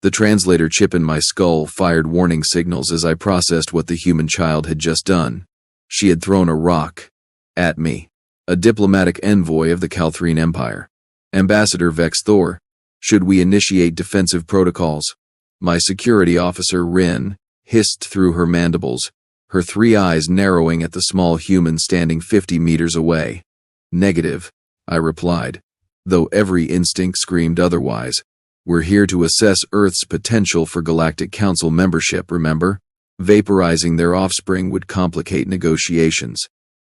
The translator chip in my skull fired warning signals as I processed what the human child had just done. She had thrown a rock at me. A diplomatic envoy of the Calthrine Empire. Ambassador Vex Thor. Should we initiate defensive protocols? My security officer, Rin, hissed through her mandibles, her 3 eyes narrowing at the small human standing 50 meters away. Negative, I replied, though every instinct screamed otherwise. We're here to assess Earth's potential for Galactic Council membership, remember? Vaporizing their offspring would complicate negotiations.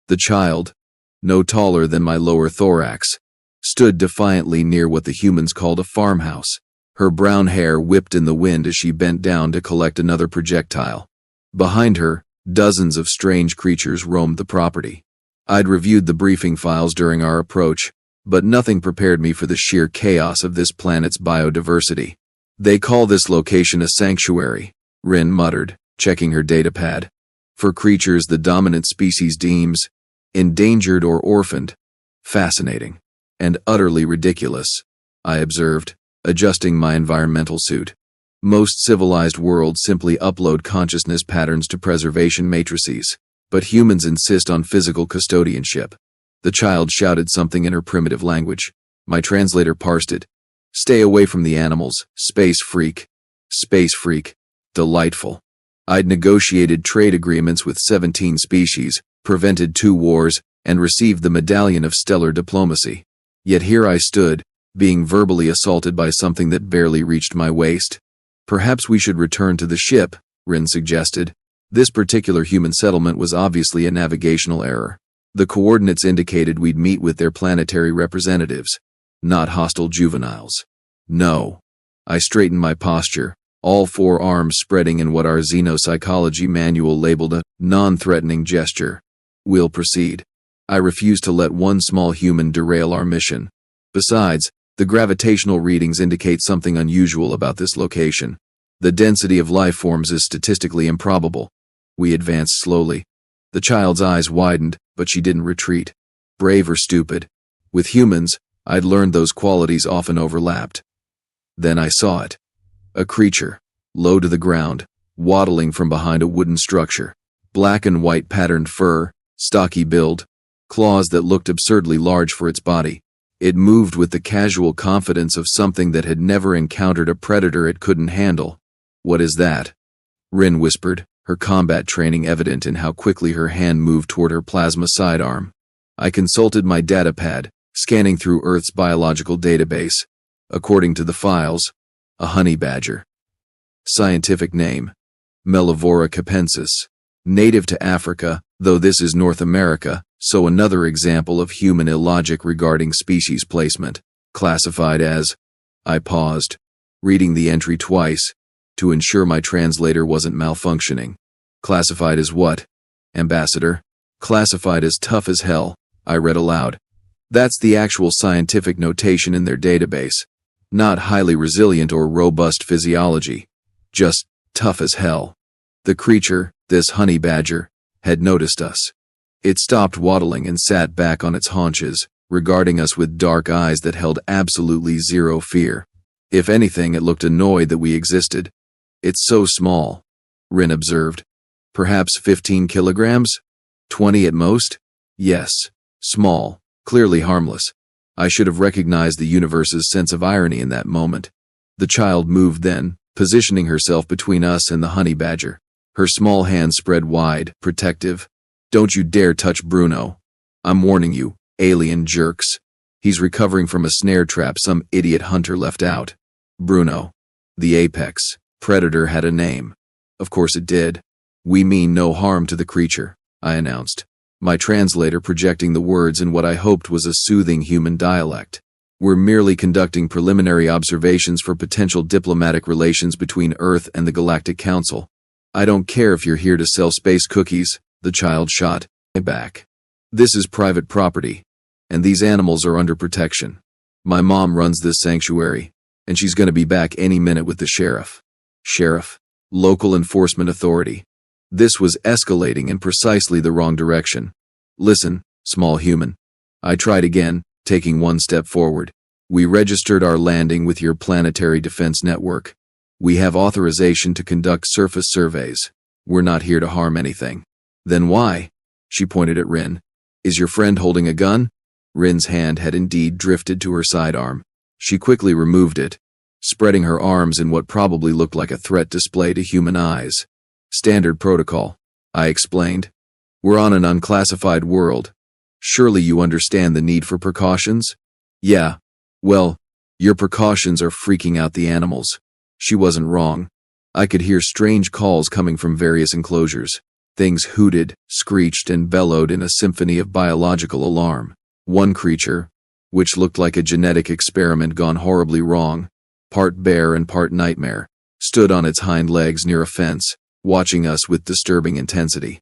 The child, no taller than my lower thorax, stood defiantly near what the humans called a farmhouse. Her brown hair whipped in the wind as she bent down to collect another projectile. Behind her, dozens of strange creatures roamed the property. I'd reviewed the briefing files during our approach, but nothing prepared me for the sheer chaos of this planet's biodiversity. They call this location a sanctuary, Rin muttered, checking her datapad. For creatures the dominant species deems endangered or orphaned. Fascinating. And utterly ridiculous, I observed, adjusting my environmental suit. Most civilized worlds simply upload consciousness patterns to preservation matrices, but humans insist on physical custodianship. The child shouted something in her primitive language. My translator parsed it. Stay away from the animals, space freak. Space freak. Delightful. I'd negotiated trade agreements with 17 species, prevented 2 wars, and received the Medallion of Stellar Diplomacy. Yet here I stood, being verbally assaulted by something that barely reached my waist. Perhaps we should return to the ship, Rin suggested. This particular human settlement was obviously a navigational error. The coordinates indicated we'd meet with their planetary representatives, not hostile juveniles. No. I straightened my posture, all 4 arms spreading in what our xenopsychology manual labeled a non-threatening gesture. We'll proceed. I refuse to let one small human derail our mission. Besides, the gravitational readings indicate something unusual about this location. The density of life forms is statistically improbable. We advanced slowly. The child's eyes widened, but she didn't retreat. Brave or stupid. With humans, I'd learned those qualities often overlapped. Then I saw it. A creature, low to the ground, waddling from behind a wooden structure. Black and white patterned fur, stocky build, claws that looked absurdly large for its body. It moved with the casual confidence of something that had never encountered a predator it couldn't handle. What is that? Rin whispered, her combat training evident in how quickly her hand moved toward her plasma sidearm. I consulted my datapad, scanning through Earth's biological database. According to the files, a honey badger. Scientific name, Mellivora capensis. Native to Africa, though this is North America, so another example of human illogic regarding species placement. Classified as... I paused, reading the entry twice, to ensure my translator wasn't malfunctioning. Classified as what? Ambassador? Classified as tough as hell, I read aloud. That's the actual scientific notation in their database. Not highly resilient or robust physiology. Just tough as hell. The creature, this honey badger, had noticed us. It stopped waddling and sat back on its haunches, regarding us with dark eyes that held absolutely zero fear. If anything, it looked annoyed that we existed. It's so small, Rin observed. Perhaps 15 kilograms? 20 at most? Yes, small, clearly harmless. I should have recognized the universe's sense of irony in that moment. The child moved then, positioning herself between us and the honey badger. Her small hand spread wide, protective. Don't you dare touch Bruno. I'm warning you, alien jerks. He's recovering from a snare trap some idiot hunter left out. Bruno. The apex predator had a name. Of course it did. We mean no harm to the creature, I announced, my translator projecting the words in what I hoped was a soothing human dialect. We're merely conducting preliminary observations for potential diplomatic relations between Earth and the Galactic Council. I don't care if you're here to sell space cookies, the child shot back. This is private property, and these animals are under protection. My mom runs this sanctuary, and she's going to be back any minute with the sheriff. Sheriff? Local enforcement authority. This was escalating in precisely the wrong direction. Listen, small human. I tried again, taking one step forward. We registered our landing with your planetary defense network. We have authorization to conduct surface surveys. We're not here to harm anything. Then why? She pointed at Rin. Is your friend holding a gun? Rin's hand had indeed drifted to her sidearm. She quickly removed it, spreading her arms in what probably looked like a threat display to human eyes. Standard protocol, I explained. We're on an unclassified world. Surely you understand the need for precautions? Yeah. Well, your precautions are freaking out the animals. She wasn't wrong. I could hear strange calls coming from various enclosures. Things hooted, screeched, and bellowed in a symphony of biological alarm. One creature, which looked like a genetic experiment gone horribly wrong, part bear and part nightmare, stood on its hind legs near a fence, watching us with disturbing intensity.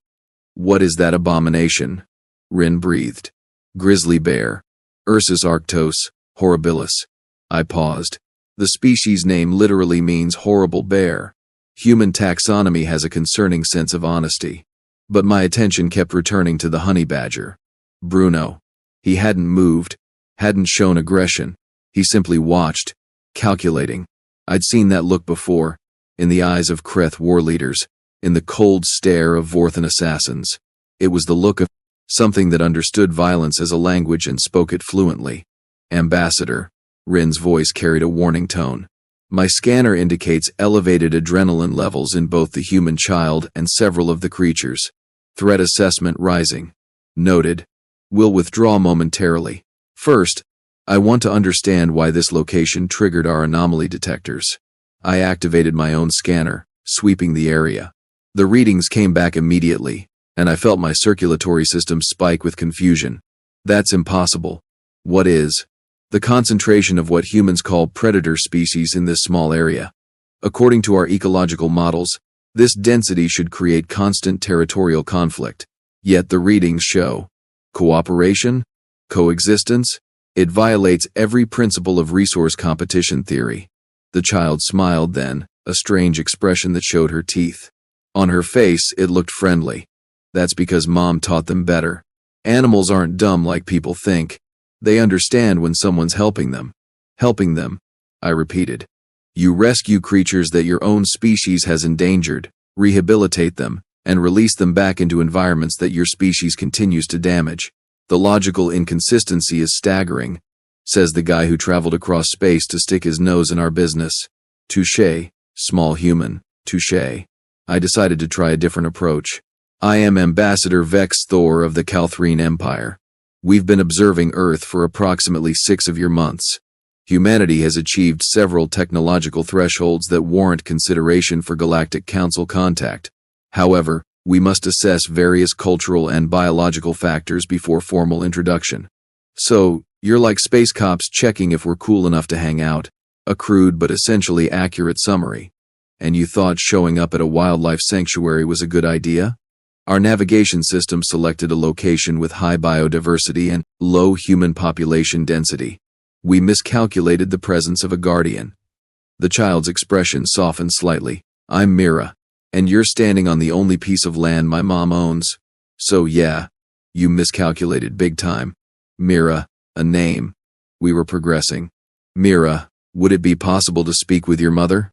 What is that abomination? Rin breathed. Grizzly bear. Ursus arctos, horribilis. I paused. The species name literally means horrible bear. Human taxonomy has a concerning sense of honesty. But my attention kept returning to the honey badger. Bruno. He hadn't moved, hadn't shown aggression. He simply watched, calculating. I'd seen that look before, in the eyes of Kreth war leaders, in the cold stare of Vorthan assassins. It was the look of something that understood violence as a language and spoke it fluently. Ambassador. Rin's voice carried a warning tone. My scanner indicates elevated adrenaline levels in both the human child and several of the creatures. Threat assessment rising. Noted. We'll withdraw momentarily. First, I want to understand why this location triggered our anomaly detectors. I activated my own scanner, sweeping the area. The readings came back immediately, and I felt my circulatory system spike with confusion. That's impossible. What is? The concentration of what humans call predator species in this small area. According to our ecological models, this density should create constant territorial conflict. Yet the readings show cooperation, coexistence. It violates every principle of resource competition theory. The child smiled then, a strange expression that showed her teeth. On her face, it looked friendly. That's because Mom taught them better. Animals aren't dumb like people think. They understand when someone's helping them. Helping them, I repeated. You rescue creatures that your own species has endangered, rehabilitate them, and release them back into environments that your species continues to damage. The logical inconsistency is staggering, says the guy who traveled across space to stick his nose in our business. Touché, small human, touché. I decided to try a different approach. I am Ambassador Vex Thor of the Calthrine Empire. We've been observing Earth for approximately 6 of your months. Humanity has achieved several technological thresholds that warrant consideration for Galactic Council contact. However, we must assess various cultural and biological factors before formal introduction. So, you're like space cops checking if we're cool enough to hang out. A crude but essentially accurate summary. And you thought showing up at a wildlife sanctuary was a good idea? Our navigation system selected a location with high biodiversity and low human population density. We miscalculated the presence of a guardian. The child's expression softened slightly. I'm Mira, and you're standing on the only piece of land my mom owns. So yeah, you miscalculated big time. Mira, a name. We were progressing. Mira, would it be possible to speak with your mother?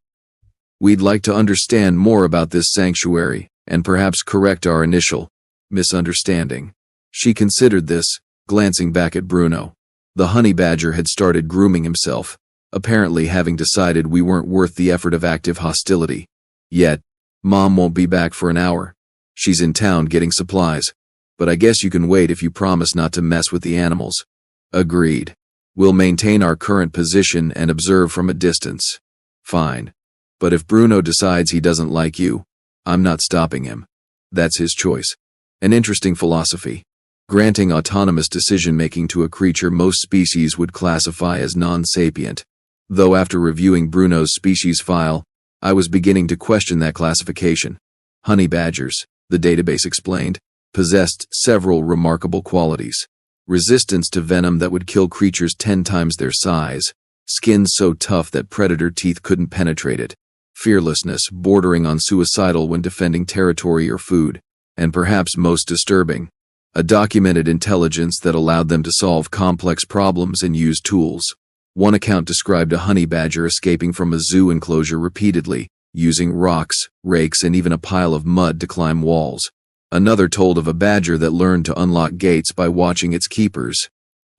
We'd like to understand more about this sanctuary, and perhaps correct our initial misunderstanding. She considered this, glancing back at Bruno. The honey badger had started grooming himself, apparently having decided we weren't worth the effort of active hostility. Yet, Mom won't be back for an hour. She's in town getting supplies, but I guess you can wait if you promise not to mess with the animals. Agreed. We'll maintain our current position and observe from a distance. Fine. But if Bruno decides he doesn't like you, I'm not stopping him. That's his choice. An interesting philosophy. Granting autonomous decision-making to a creature most species would classify as non-sapient. Though after reviewing Bruno's species file, I was beginning to question that classification. Honey badgers, the database explained, possessed several remarkable qualities. Resistance to venom that would kill creatures 10 times their size, skin so tough that predator teeth couldn't penetrate it, fearlessness bordering on suicidal when defending territory or food, and perhaps most disturbing, a documented intelligence that allowed them to solve complex problems and use tools. One account described a honey badger escaping from a zoo enclosure repeatedly, using rocks, rakes, and even a pile of mud to climb walls. Another told of a badger that learned to unlock gates by watching its keepers.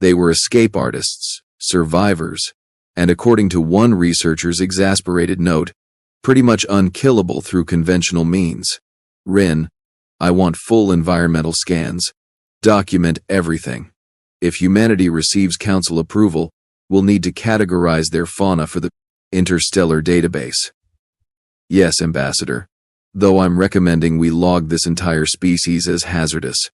They were escape artists, survivors, and according to one researcher's exasperated note, pretty much unkillable through conventional means. Rin, I want full environmental scans. Document everything. If humanity receives council approval, we'll need to categorize their fauna for the interstellar database. Yes, Ambassador. Though I'm recommending we log this entire species as hazardous.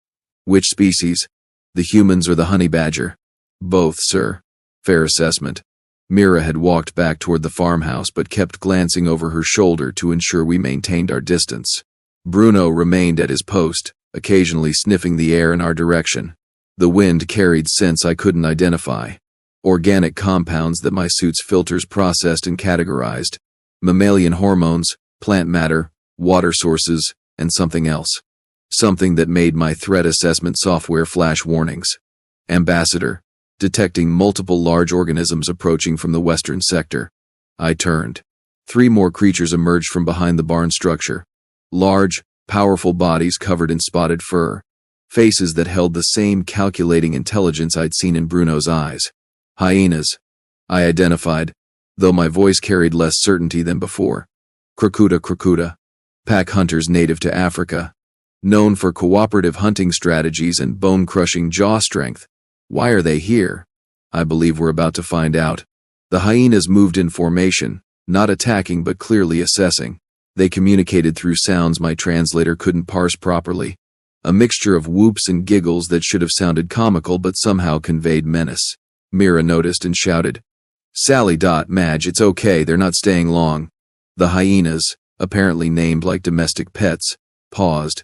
Which species? The humans or the honey badger? Both, sir. Fair assessment. Mira had walked back toward the farmhouse but kept glancing over her shoulder to ensure we maintained our distance. Bruno remained at his post, occasionally sniffing the air in our direction. The wind carried scents I couldn't identify. Organic compounds that my suit's filters processed and categorized. Mammalian hormones, plant matter, water sources, and something else. Something that made my threat assessment software flash warnings. Ambassador, detecting multiple large organisms approaching from the western sector. I turned. 3 more creatures emerged from behind the barn structure. Large, powerful bodies covered in spotted fur. Faces that held the same calculating intelligence I'd seen in Bruno's eyes. Hyenas, I identified, though my voice carried less certainty than before. Krakuta, pack hunters native to Africa. Known for cooperative hunting strategies and bone-crushing jaw strength. Why are they here? I believe we're about to find out. The hyenas moved in formation, not attacking but clearly assessing. They communicated through sounds my translator couldn't parse properly. A mixture of whoops and giggles that should have sounded comical but somehow conveyed menace. Mira noticed and shouted, Sally. Madge, it's okay, they're not staying long. The hyenas, apparently named like domestic pets, paused.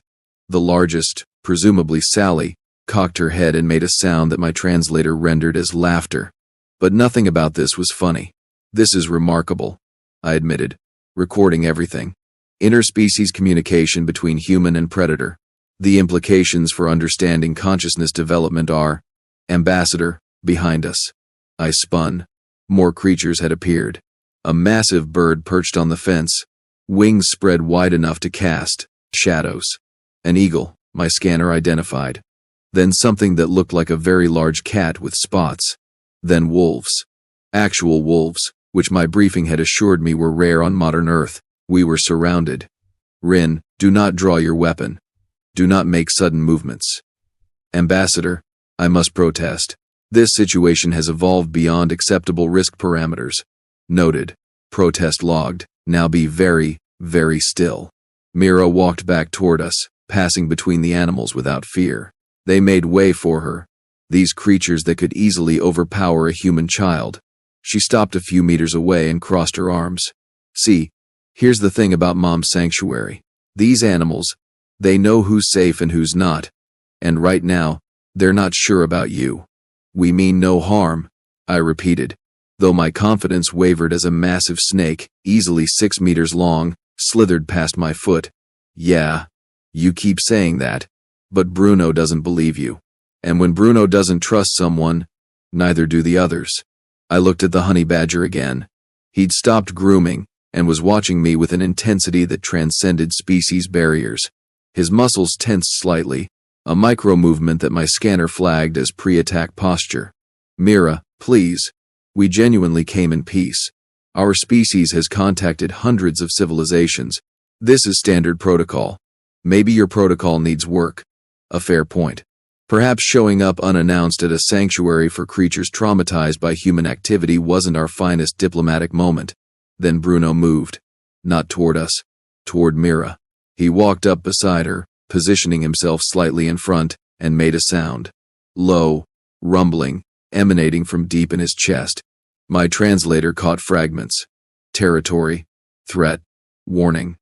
The largest, presumably Sally, cocked her head and made a sound that my translator rendered as laughter. But nothing about this was funny. This is remarkable, I admitted, recording everything. Interspecies communication between human and predator. The implications for understanding consciousness development are, Ambassador, behind us. I spun. More creatures had appeared. A massive bird perched on the fence, wings spread wide enough to cast shadows. An eagle, my scanner identified. Then something that looked like a very large cat with spots. Then wolves. Actual wolves, which my briefing had assured me were rare on modern Earth. We were surrounded. Rin, do not draw your weapon. Do not make sudden movements. Ambassador, I must protest. This situation has evolved beyond acceptable risk parameters. Noted. Protest logged. Now be very, very still. Mira walked back toward us, passing between the animals without fear. They made way for her. These creatures that could easily overpower a human child. She stopped a few meters away and crossed her arms. See, here's the thing about Mom's sanctuary. These animals, they know who's safe and who's not. And right now, they're not sure about you. We mean no harm, I repeated, though my confidence wavered as a massive snake, easily 6 meters long, slithered past my foot. Yeah, you keep saying that, but Bruno doesn't believe you. And when Bruno doesn't trust someone, neither do the others. I looked at the honey badger again. He'd stopped grooming and was watching me with an intensity that transcended species barriers. His muscles tensed slightly, a micro-movement that my scanner flagged as pre-attack posture. Mira, please. We genuinely came in peace. Our species has contacted hundreds of civilizations. This is standard protocol. Maybe your protocol needs work. A fair point. Perhaps showing up unannounced at a sanctuary for creatures traumatized by human activity wasn't our finest diplomatic moment. Then Bruno moved. Not toward us. Toward Mira. He walked up beside her, positioning himself slightly in front, and made a sound. Low, rumbling, emanating from deep in his chest. My translator caught fragments. Territory. Threat. Warning.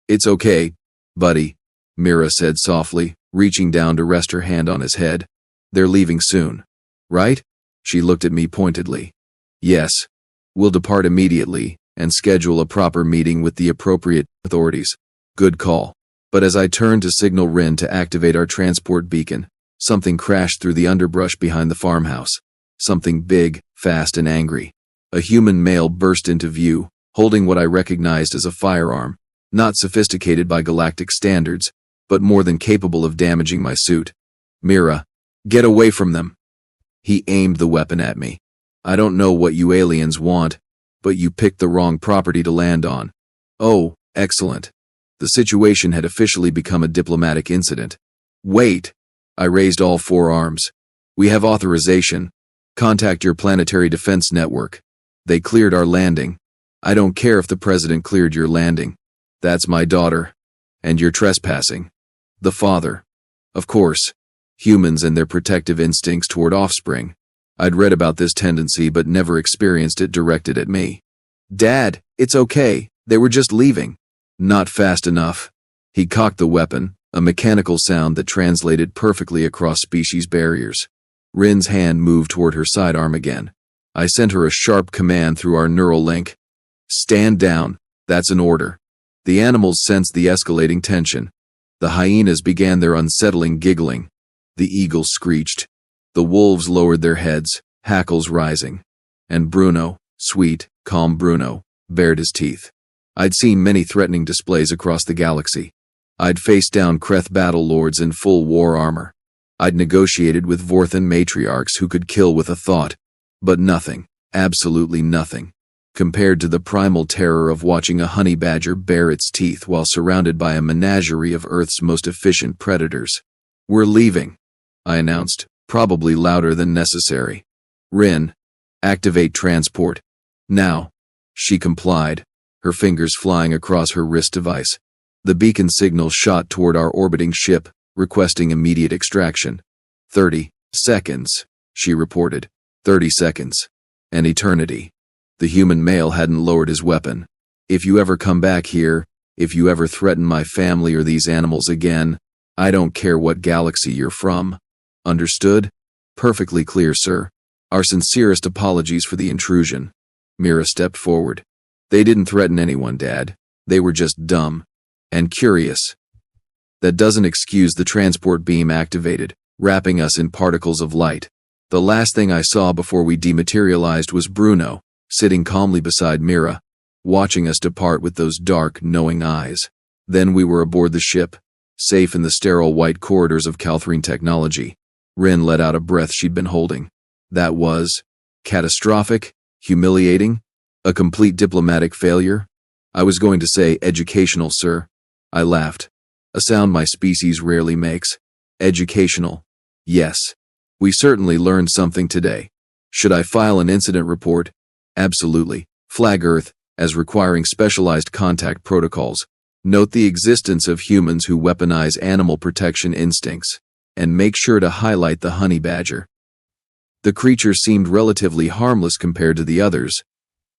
It's okay, buddy, Mira said softly, reaching down to rest her hand on his head. They're leaving soon. Right? She looked at me pointedly. Yes. We'll depart immediately, and schedule a proper meeting with the appropriate authorities. Good call. But as I turned to signal Rin to activate our transport beacon, something crashed through the underbrush behind the farmhouse. Something big, fast, and angry. A human male burst into view, holding what I recognized as a firearm, not sophisticated by galactic standards, but more than capable of damaging my suit. Mira, get away from them. He aimed the weapon at me. I don't know what you aliens want, but you picked the wrong property to land on. Oh, excellent. The situation had officially become a diplomatic incident. Wait. I raised all 4 arms. We have authorization. Contact your planetary defense network. They cleared our landing. I don't care if the president cleared your landing. That's my daughter. And you're trespassing. The father. Of course. Humans and their protective instincts toward offspring. I'd read about this tendency but never experienced it directed at me. Dad, it's okay. They were just leaving. Not fast enough. He cocked the weapon, a mechanical sound that translated perfectly across species barriers. Rin's hand moved toward her sidearm again. I sent her a sharp command through our neural link. Stand down. That's an order. The animals sensed the escalating tension. The hyenas began their unsettling giggling. The eagles screeched. The wolves lowered their heads, hackles rising. And Bruno, sweet, calm Bruno, bared his teeth. I'd seen many threatening displays across the galaxy. I'd faced down Kreth battle lords in full war armor. I'd negotiated with Vorthan matriarchs who could kill with a thought. But nothing, absolutely nothing, compared to the primal terror of watching a honey badger bare its teeth while surrounded by a menagerie of Earth's most efficient predators. We're leaving, I announced, probably louder than necessary. Rin, activate transport. Now. She complied, her fingers flying across her wrist device. The beacon signal shot toward our orbiting ship, requesting immediate extraction. 30 seconds, she reported. 30 seconds. An eternity. The human male hadn't lowered his weapon. If you ever come back here, if you ever threaten my family or these animals again, I don't care what galaxy you're from. Understood? Perfectly clear, sir. Our sincerest apologies for the intrusion. Mira stepped forward. They didn't threaten anyone, Dad. They were just dumb. And curious. That doesn't excuse the transport beam activated, wrapping us in particles of light. The last thing I saw before we dematerialized was Bruno, sitting calmly beside Mira, watching us depart with those dark, knowing eyes. Then we were aboard the ship, safe in the sterile white corridors of Calthrine technology. Rin let out a breath she'd been holding. That was catastrophic, humiliating, a complete diplomatic failure. I was going to say educational, sir. I laughed. A sound my species rarely makes. Educational. Yes. We certainly learned something today. Should I file an incident report? Absolutely. Flag Earth, as requiring specialized contact protocols. Note the existence of humans who weaponize animal protection instincts. And make sure to highlight the honey badger. The creature seemed relatively harmless compared to the others.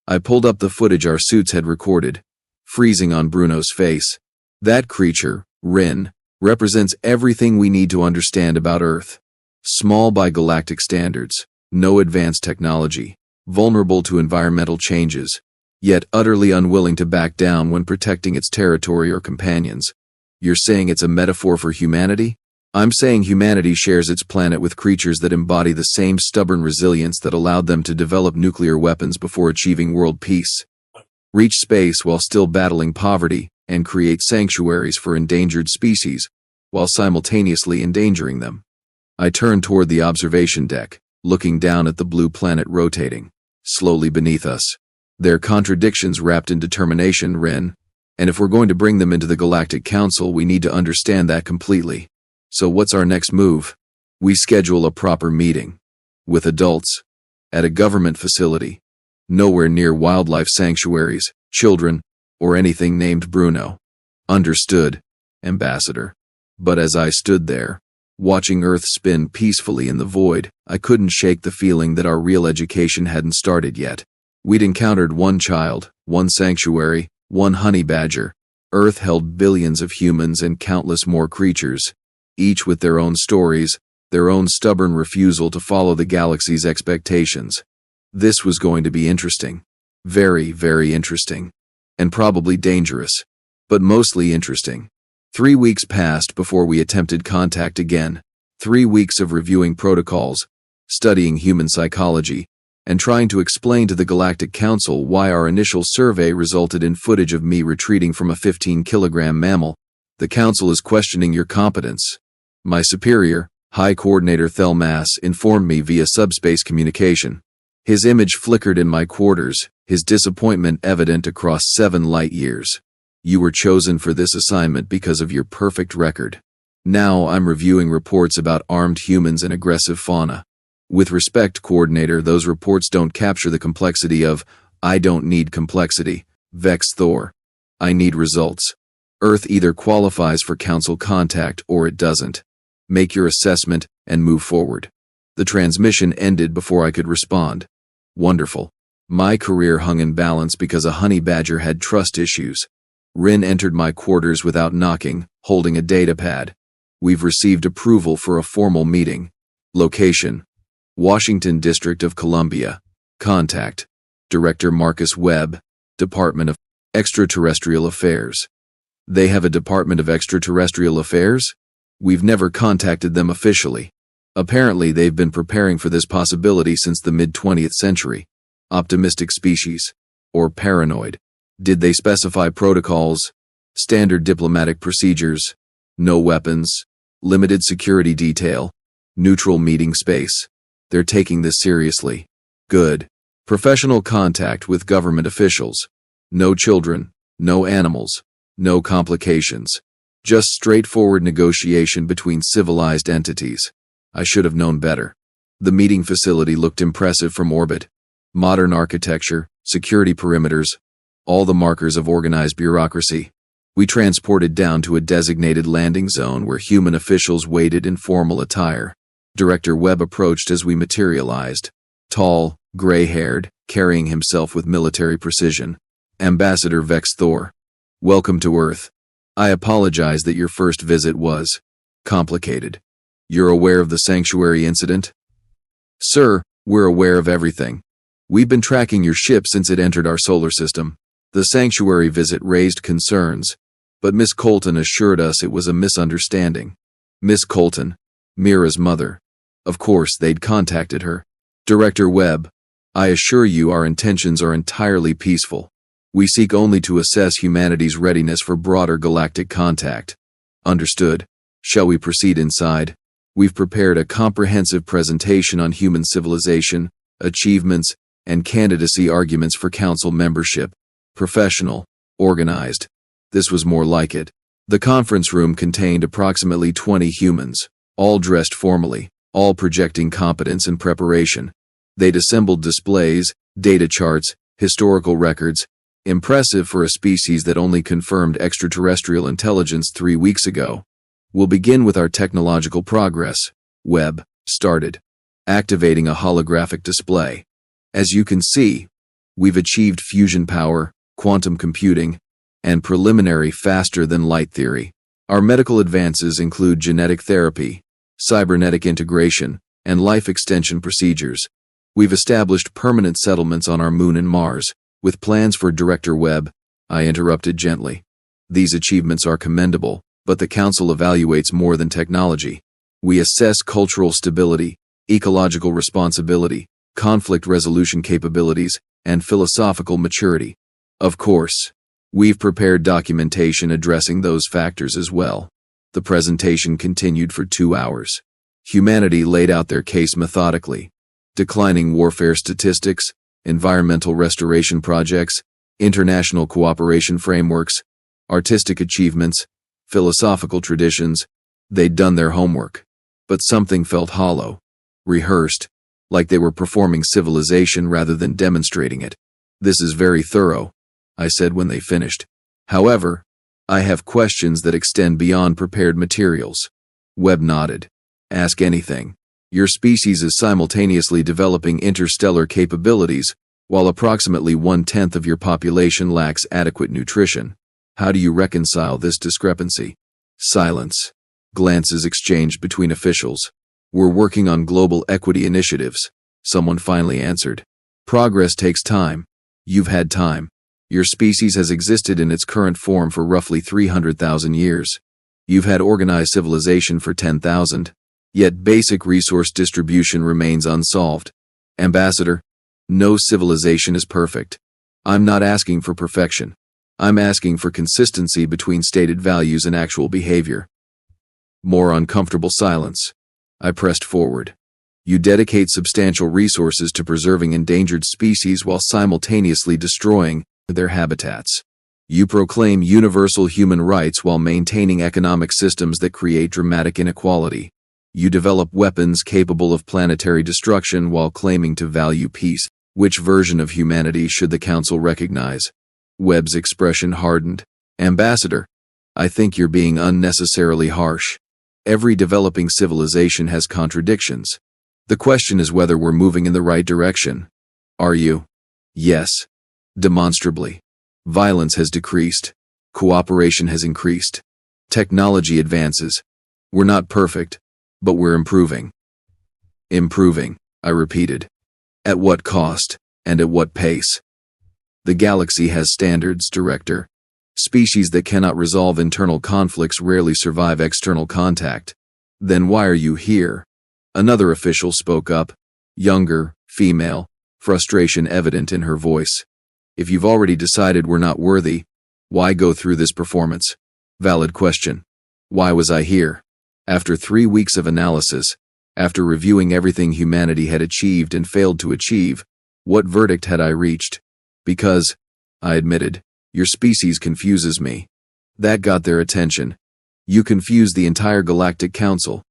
I pulled up the footage our suits had recorded, freezing on Bruno's face. That creature, Rin, represents everything we need to understand about Earth. Small by galactic standards, no advanced technology, vulnerable to environmental changes, yet utterly unwilling to back down when protecting its territory or companions. You're saying it's a metaphor for humanity? I'm saying humanity shares its planet with creatures that embody the same stubborn resilience that allowed them to develop nuclear weapons before achieving world peace, reach space while still battling poverty, and create sanctuaries for endangered species, while simultaneously endangering them. I turned toward the observation deck, looking down at the blue planet rotating, slowly beneath us. Their contradictions wrapped in determination, Rin, and if we're going to bring them into the Galactic Council, we need to understand that completely. So what's our next move? We schedule a proper meeting. With adults. At a government facility. Nowhere near wildlife sanctuaries, children, or anything named Bruno. Understood, Ambassador. But as I stood there, watching Earth spin peacefully in the void, I couldn't shake the feeling that our real education hadn't started yet. We'd encountered one child, one sanctuary, one honey badger. Earth held billions of humans and countless more creatures, each with their own stories, their own stubborn refusal to follow the galaxy's expectations. This was going to be interesting. Very, very interesting. And probably dangerous. But mostly interesting. 3 weeks passed before we attempted contact again. 3 weeks of reviewing protocols, studying human psychology, and trying to explain to the Galactic Council why our initial survey resulted in footage of me retreating from a 15-kilogram mammal. The Council is questioning your competence. My superior, High Coordinator Thelmas, informed me via subspace communication. His image flickered in my quarters, his disappointment evident across 7 light years. You were chosen for this assignment because of your perfect record. Now I'm reviewing reports about armed humans and aggressive fauna. With respect, Coordinator, those reports don't capture the complexity of, I don't need complexity, Vex Thor. I need results. Earth either qualifies for Council contact or it doesn't. Make your assessment and move forward. The transmission ended before I could respond. Wonderful. My career hung in balance because a honey badger had trust issues. Rin entered my quarters without knocking, holding a data pad. We've received approval for a formal meeting. Location: Washington District of Columbia. Contact: Director Marcus Webb, Department of Extraterrestrial Affairs. They have a Department of Extraterrestrial Affairs? We've never contacted them officially. Apparently they've been preparing for this possibility since the mid-20th century. Optimistic species. Or paranoid. Did they specify protocols? Standard diplomatic procedures? No weapons? Limited security detail? Neutral meeting space? They're taking this seriously. Good. Professional contact with government officials. No children, no animals, no complications. Just straightforward negotiation between civilized entities. I should have known better. The meeting facility looked impressive from orbit. Modern architecture, security perimeters, all the markers of organized bureaucracy. We transported down to a designated landing zone where human officials waited in formal attire. Director Webb approached as we materialized. Tall, gray-haired, carrying himself with military precision. Ambassador Vex Thor. Welcome to Earth. I apologize that your first visit was complicated. You're aware of the sanctuary incident? Sir, we're aware of everything. We've been tracking your ship since it entered our solar system. The sanctuary visit raised concerns, but Miss Colton assured us it was a misunderstanding. Miss Colton, Mira's mother. Of course, they'd contacted her. Director Webb, I assure you our intentions are entirely peaceful. We seek only to assess humanity's readiness for broader galactic contact. Understood. Shall we proceed inside? We've prepared a comprehensive presentation on human civilization, achievements, and candidacy arguments for council membership. Professional, organized. This was more like it. The conference room contained approximately 20 humans, all dressed formally, all projecting competence and preparation. They'd assembled displays, data charts, historical records, impressive for a species that only confirmed extraterrestrial intelligence 3 weeks ago. We'll begin with our technological progress. Webb started, activating a holographic display. As you can see, we've achieved fusion power, quantum computing, and preliminary faster-than-light theory. Our medical advances include genetic therapy, cybernetic integration, and life extension procedures. We've established permanent settlements on our moon and Mars, with plans for Director Webb. I interrupted gently. These achievements are commendable, but the Council evaluates more than technology. We assess cultural stability, ecological responsibility, conflict resolution capabilities, and philosophical maturity. Of course, we've prepared documentation addressing those factors as well. The presentation continued for 2 hours. Humanity laid out their case methodically. Declining warfare statistics, environmental restoration projects, international cooperation frameworks, artistic achievements, philosophical traditions. They'd done their homework. But something felt hollow. Rehearsed, like they were performing civilization rather than demonstrating it. This is very thorough, I said when they finished. However, I have questions that extend beyond prepared materials. Webb nodded. Ask anything. Your species is simultaneously developing interstellar capabilities, while approximately 1/10 of your population lacks adequate nutrition. How do you reconcile this discrepancy? Silence. Glances exchanged between officials. We're working on global equity initiatives, someone finally answered. Progress takes time. You've had time. Your species has existed in its current form for roughly 300,000 years. You've had organized civilization for 10,000. Yet basic resource distribution remains unsolved. Ambassador, No civilization is perfect. I'm not asking for perfection. I'm asking for consistency between stated values and actual behavior. More uncomfortable silence. I pressed forward. You dedicate substantial resources to preserving endangered species while simultaneously destroying their habitats. You proclaim universal human rights while maintaining economic systems that create dramatic inequality. You develop weapons capable of planetary destruction while claiming to value peace. Which version of humanity should the Council recognize? Webb's expression hardened. Ambassador, I think you're being unnecessarily harsh. Every developing civilization has contradictions. The question is whether we're moving in the right direction. Are you? Yes. Demonstrably. Violence has decreased. Cooperation has increased. Technology advances. We're not perfect, but we're improving. Improving, I repeated. At what cost, and at what pace? The galaxy has standards, Director. Species that cannot resolve internal conflicts rarely survive external contact. Then why are you here? Another official spoke up, younger, female, frustration evident in her voice. If you've already decided we're not worthy, why go through this performance? Valid question. Why was I here? After 3 weeks of analysis, after reviewing everything humanity had achieved and failed to achieve, what verdict had I reached? Because, I admitted, your species confuses me. That got their attention. You confuse the entire Galactic Council.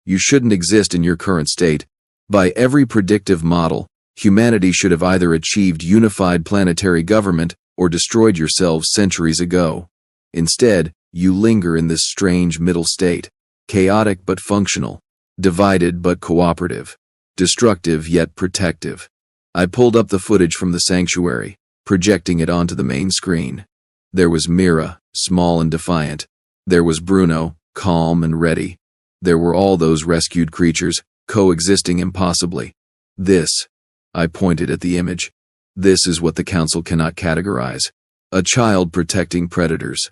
You shouldn't exist in your current state. By every predictive model, humanity should have either achieved unified planetary government or destroyed yourselves centuries ago. Instead, you linger in this strange middle state, chaotic but functional, divided but cooperative, destructive yet protective. I pulled up the footage from the sanctuary, projecting it onto the main screen. There was Mira, small and defiant. There was Bruno, calm and ready. There were all those rescued creatures, coexisting impossibly. This, I pointed at the image, this is what the Council cannot categorize. A child protecting predators.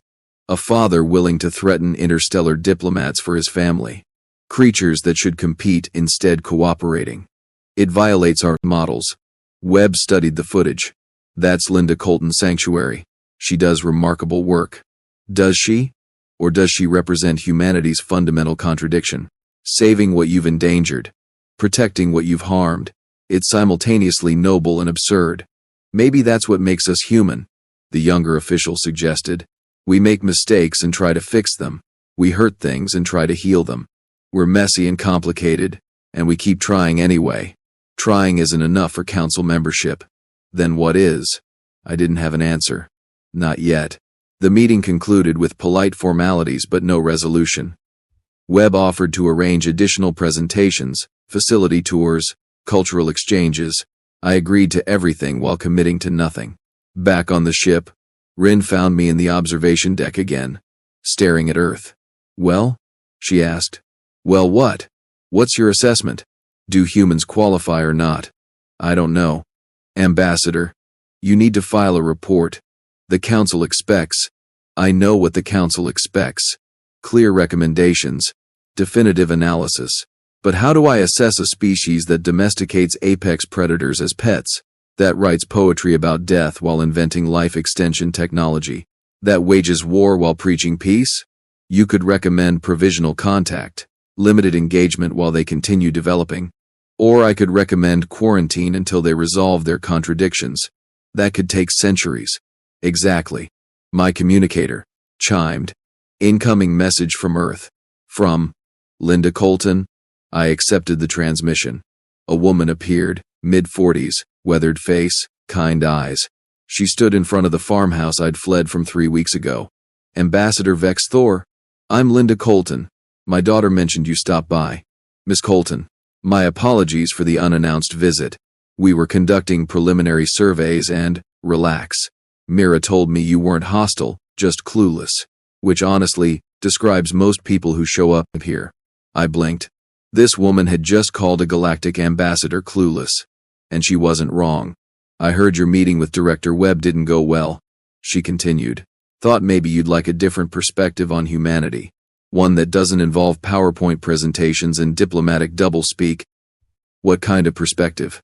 A father willing to threaten interstellar diplomats for his family. Creatures that should compete instead cooperating. It violates our models. Webb studied the footage. That's Linda Colton's sanctuary. She does remarkable work. Does she? Or does she represent humanity's fundamental contradiction? Saving what you've endangered. Protecting what you've harmed. It's simultaneously noble and absurd. Maybe that's what makes us human, the younger official suggested. We make mistakes and try to fix them. We hurt things and try to heal them. We're messy and complicated, and we keep trying anyway. Trying isn't enough for Council membership. Then what is? I didn't have an answer. Not yet. The meeting concluded with polite formalities but no resolution. Webb offered to arrange additional presentations, facility tours, cultural exchanges. I agreed to everything while committing to nothing. Back on the ship, Rin found me in the observation deck again, staring at Earth. Well? She asked. Well, what? What's your assessment? Do humans qualify or not? I don't know. Ambassador, you need to file a report. The Council expects. I know what the Council expects. Clear recommendations. Definitive analysis. But how do I assess a species that domesticates apex predators as pets? That writes poetry about death while inventing life extension technology? That wages war while preaching peace? You could recommend provisional contact, limited engagement while they continue developing. Or I could recommend quarantine until they resolve their contradictions. That could take centuries. Exactly. My communicator chimed. Incoming message from Earth. From Linda Colton. I accepted the transmission. A woman appeared, mid-40s, weathered face, kind eyes. She stood in front of the farmhouse I'd fled from 3 weeks ago. Ambassador Vex Thor. I'm Linda Colton. My daughter mentioned you stopped by. Miss Colton, my apologies for the unannounced visit. We were conducting preliminary surveys and, relax. Mira told me you weren't hostile, just clueless. Which honestly, describes most people who show up here. I blinked. This woman had just called a galactic ambassador clueless. And she wasn't wrong. I heard your meeting with Director Webb didn't go well. She continued. Thought maybe you'd like a different perspective on humanity. One that doesn't involve PowerPoint presentations and diplomatic doublespeak. What kind of perspective?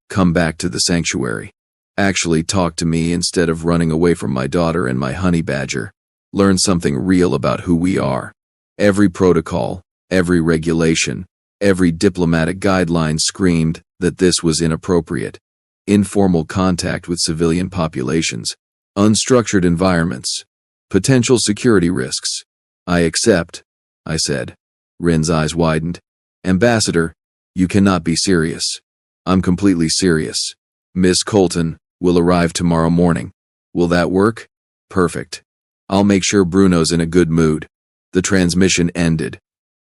Come back to the sanctuary. Actually talk to me instead of running away from my daughter and my honey badger. Learn something real about who we are. Every protocol, every regulation, every diplomatic guideline screamed that this was inappropriate. Informal contact with civilian populations, unstructured environments, potential security risks. I accept, I said. Rin's eyes widened. Ambassador, you cannot be serious. I'm completely serious. Miss Colton will arrive tomorrow morning. Will that work? Perfect. I'll make sure Bruno's in a good mood. The transmission ended.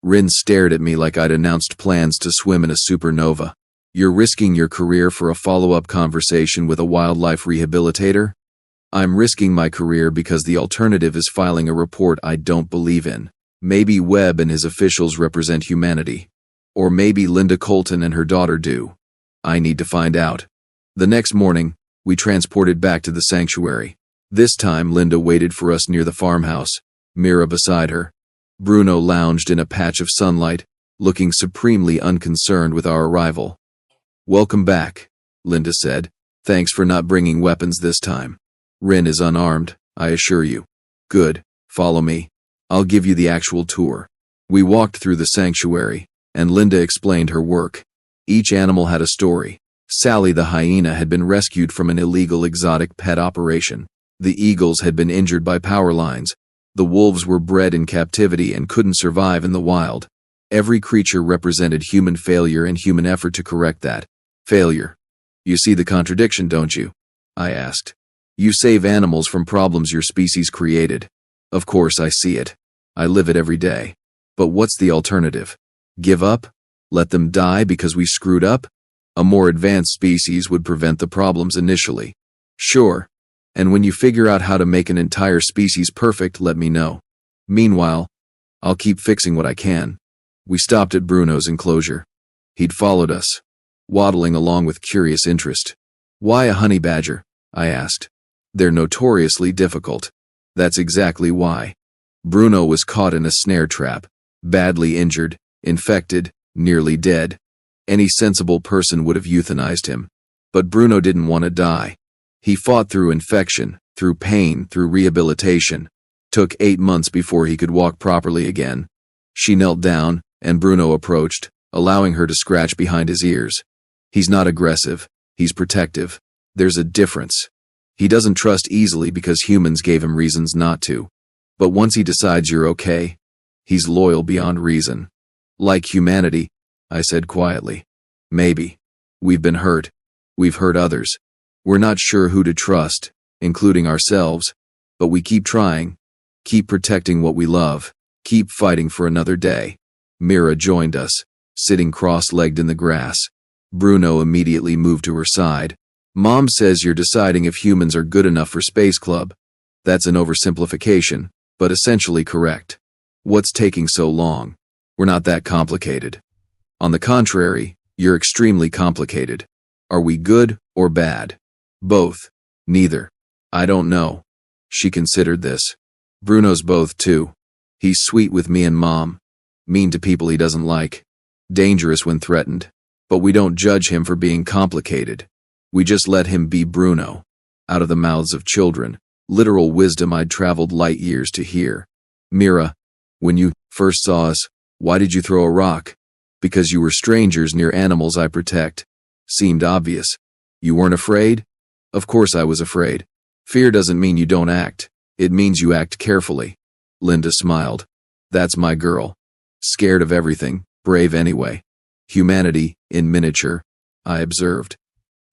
Rin stared at me like I'd announced plans to swim in a supernova. You're risking your career for a follow-up conversation with a wildlife rehabilitator? I'm risking my career because the alternative is filing a report I don't believe in. Maybe Webb and his officials represent humanity. Or maybe Linda Colton and her daughter do. I need to find out. The next morning, we transported back to the sanctuary. This time, Linda waited for us near the farmhouse, Mira beside her. Bruno lounged in a patch of sunlight, looking supremely unconcerned with our arrival. Welcome back, Linda said. Thanks for not bringing weapons this time. Rin is unarmed, I assure you. Good, follow me. I'll give you the actual tour. We walked through the sanctuary, and Linda explained her work. Each animal had a story. Sally the hyena had been rescued from an illegal exotic pet operation. The eagles had been injured by power lines. The wolves were bred in captivity and couldn't survive in the wild. Every creature represented human failure and human effort to correct that failure. You see the contradiction, don't you? I asked. You save animals from problems your species created. Of course I see it. I live it every day. But what's the alternative? Give up? Let them die because we screwed up? A more advanced species would prevent the problems initially. Sure. And when you figure out how to make an entire species perfect, let me know. Meanwhile, I'll keep fixing what I can. We stopped at Bruno's enclosure. He'd followed us, waddling along with curious interest. Why a honey badger? I asked. They're notoriously difficult. That's exactly why. Bruno was caught in a snare trap, badly injured, infected, nearly dead. Any sensible person would have euthanized him. But Bruno didn't want to die. He fought through infection, through pain, through rehabilitation. Took 8 months before he could walk properly again. She knelt down, and Bruno approached, allowing her to scratch behind his ears. He's not aggressive. He's protective. There's a difference. He doesn't trust easily because humans gave him reasons not to. But once he decides you're okay, he's loyal beyond reason. Like humanity, I said quietly. Maybe. We've been hurt. We've hurt others. We're not sure who to trust, including ourselves, but we keep trying, keep protecting what we love, keep fighting for another day. Mira joined us, sitting cross-legged in the grass. Bruno immediately moved to her side. Mom says you're deciding if humans are good enough for Space Club. That's an oversimplification, but essentially correct. What's taking so long? We're not that complicated. On the contrary, you're extremely complicated. Are we good or bad? Both. Neither. I don't know. She considered this. Bruno's both too. He's sweet with me and Mom. Mean to people he doesn't like. Dangerous when threatened. But we don't judge him for being complicated. We just let him be Bruno. Out of the mouths of children. Literal wisdom I'd traveled light years to hear. Mira, when you first saw us, why did you throw a rock? Because you were strangers near animals I protect. Seemed obvious. You weren't afraid? Of course I was afraid. Fear doesn't mean you don't act. It means you act carefully. Linda smiled. That's my girl. Scared of everything, brave anyway. Humanity, in miniature, I observed.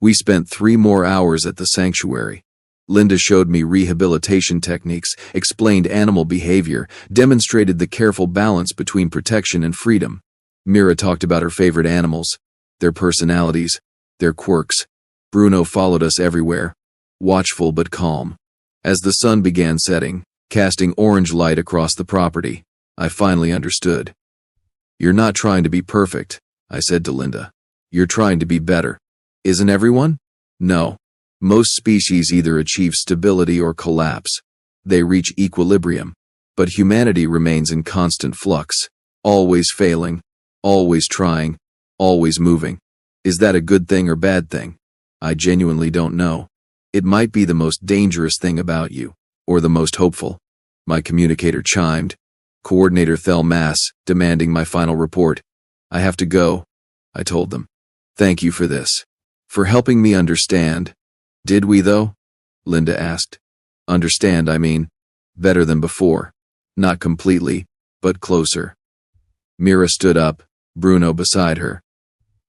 We spent 3 more hours at the sanctuary. Linda showed me rehabilitation techniques, explained animal behavior, demonstrated the careful balance between protection and freedom. Mira talked about her favorite animals, their personalities, their quirks. Bruno followed us everywhere, watchful but calm. As the sun began setting, casting orange light across the property, I finally understood. You're not trying to be perfect, I said to Linda. You're trying to be better. Isn't everyone? No. Most species either achieve stability or collapse. They reach equilibrium. But humanity remains in constant flux, always failing, always trying, always moving. Is that a good thing or bad thing? I genuinely don't know. It might be the most dangerous thing about you, or the most hopeful. My communicator chimed. Coordinator Thelmas, demanding my final report. I have to go, I told them. Thank you for this. For helping me understand. Did we though? Linda asked. Understand, I mean. Better than before. Not completely, but closer. Mira stood up, Bruno beside her.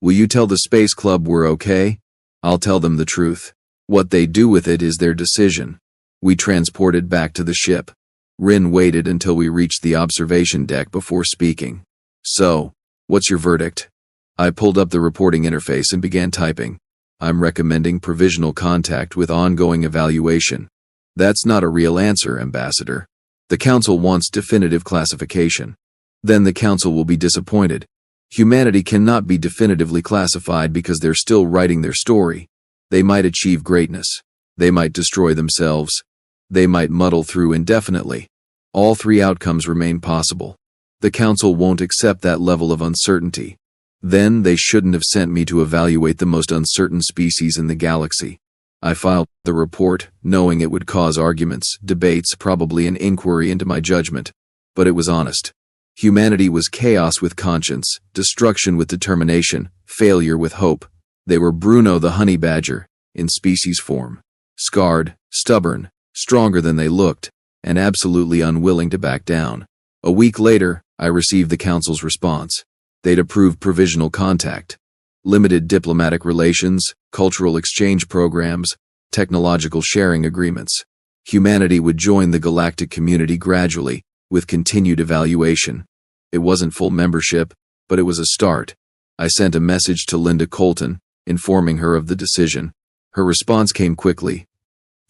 Will you tell the Space Club we're okay? I'll tell them the truth. What they do with it is their decision. We transported back to the ship. Rin waited until we reached the observation deck before speaking. So, what's your verdict? I pulled up the reporting interface and began typing. I'm recommending provisional contact with ongoing evaluation. That's not a real answer, Ambassador. The Council wants definitive classification. Then the Council will be disappointed. Humanity cannot be definitively classified because they're still writing their story. They might achieve greatness. They might destroy themselves. They might muddle through indefinitely. All three outcomes remain possible. The Council won't accept that level of uncertainty. Then they shouldn't have sent me to evaluate the most uncertain species in the galaxy. I filed the report, knowing it would cause arguments, debates, probably an inquiry into my judgment. But it was honest. Humanity was chaos with conscience, destruction with determination, failure with hope. They were Bruno the honey badger, in species form. Scarred, stubborn, stronger than they looked, and absolutely unwilling to back down. A week later, I received the Council's response. They'd approved provisional contact. Limited diplomatic relations, cultural exchange programs, technological sharing agreements. Humanity would join the galactic community gradually, with continued evaluation. It wasn't full membership, but it was a start. I sent a message to Linda Colton, informing her of the decision. Her response came quickly.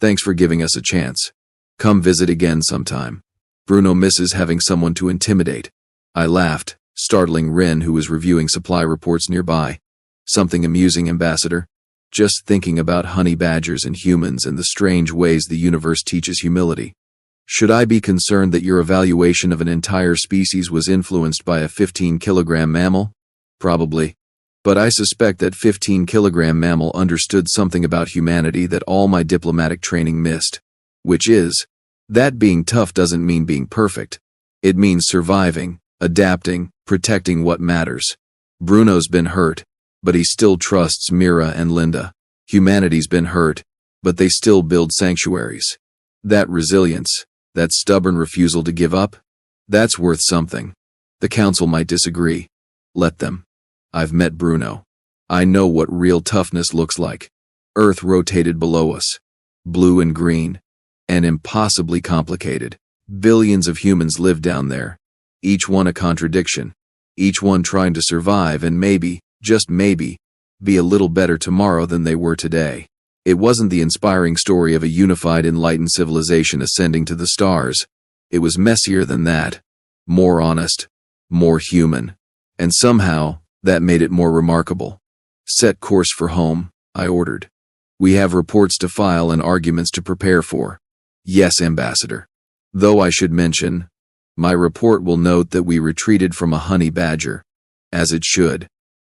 Thanks for giving us a chance. Come visit again sometime. Bruno misses having someone to intimidate. I laughed, startling Rin, who was reviewing supply reports nearby. Something amusing, Ambassador? Just thinking about honey badgers and humans and the strange ways the universe teaches humility. Should I be concerned that your evaluation of an entire species was influenced by a 15-kilogram mammal? Probably. But I suspect that 15-kilogram mammal understood something about humanity that all my diplomatic training missed. Which is, that being tough doesn't mean being perfect. It means surviving, adapting, protecting what matters. Bruno's been hurt, but he still trusts Mira and Linda. Humanity's been hurt, but they still build sanctuaries. That resilience, that stubborn refusal to give up, that's worth something. The Council might disagree. Let them. I've met Bruno. I know what real toughness looks like. Earth rotated below us. Blue and green. And impossibly complicated. Billions of humans live down there. Each one a contradiction. Each one trying to survive and maybe, just maybe, be a little better tomorrow than they were today. It wasn't the inspiring story of a unified, enlightened civilization ascending to the stars. It was messier than that. More honest. More human. And somehow, that made it more remarkable. Set course for home, I ordered. We have reports to file and arguments to prepare for. Yes, Ambassador. Though I should mention, my report will note that we retreated from a honey badger. As it should.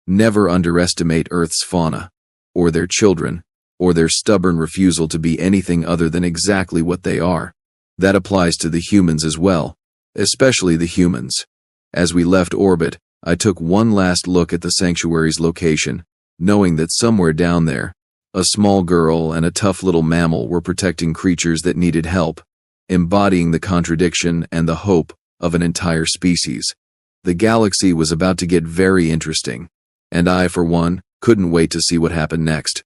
Never underestimate Earth's fauna, or their children, or their stubborn refusal to be anything other than exactly what they are. That applies to the humans as well, especially the humans. As we left orbit, I took one last look at the sanctuary's location, knowing that somewhere down there, a small girl and a tough little mammal were protecting creatures that needed help, embodying the contradiction and the hope of an entire species. The galaxy was about to get very interesting, and I, for one, couldn't wait to see what happened next.